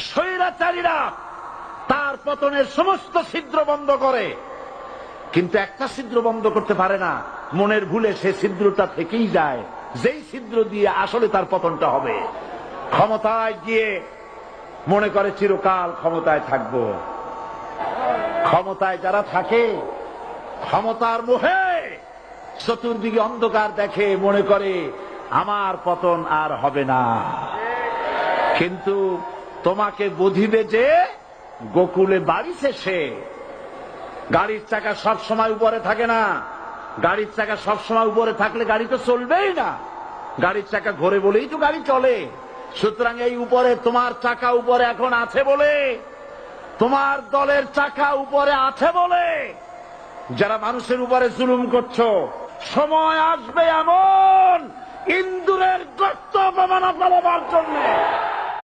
স্বৈরাচারীরা তার পতনের সমস্ত ছিদ্র বন্ধ করে, কিন্তু একটা ছিদ্র বন্ধ করতে পারে না। মনের ভুলে সে ছিদ্রটা থেকেই যায়, যেই ছিদ্র দিয়ে আসলে তার পতনটা হবে। ক্ষমতায় গিয়ে মনে করে চিরকাল ক্ষমতায় থাকবো। ক্ষমতায় যারা থাকে ক্ষমতার মোহে চতুর্দিকে অন্ধকার দেখে, মনে করে আমার পতন আর হবে না। কিন্তু তোমাকে বুঝিবে যে গোকুলে বাড়ি শেষে। গাড়ির চাকা সব সময় উপরে থাকে না। গাড়ির চাকা সব সময় উপরে থাকলে গাড়ি তো চলবেই না। গাড়ির চাকা ঘোরে বলেই তো গাড়ি চলে। সুতরাং এই উপরে তোমার চাকা উপরে এখন আছে বলে, তোমার দলের চাকা উপরে আছে বলে যারা মানুষের উপরে জুলুম করছো, সময় আসবে এমন ইন্দুরের গর্ত অপমাননার জন্য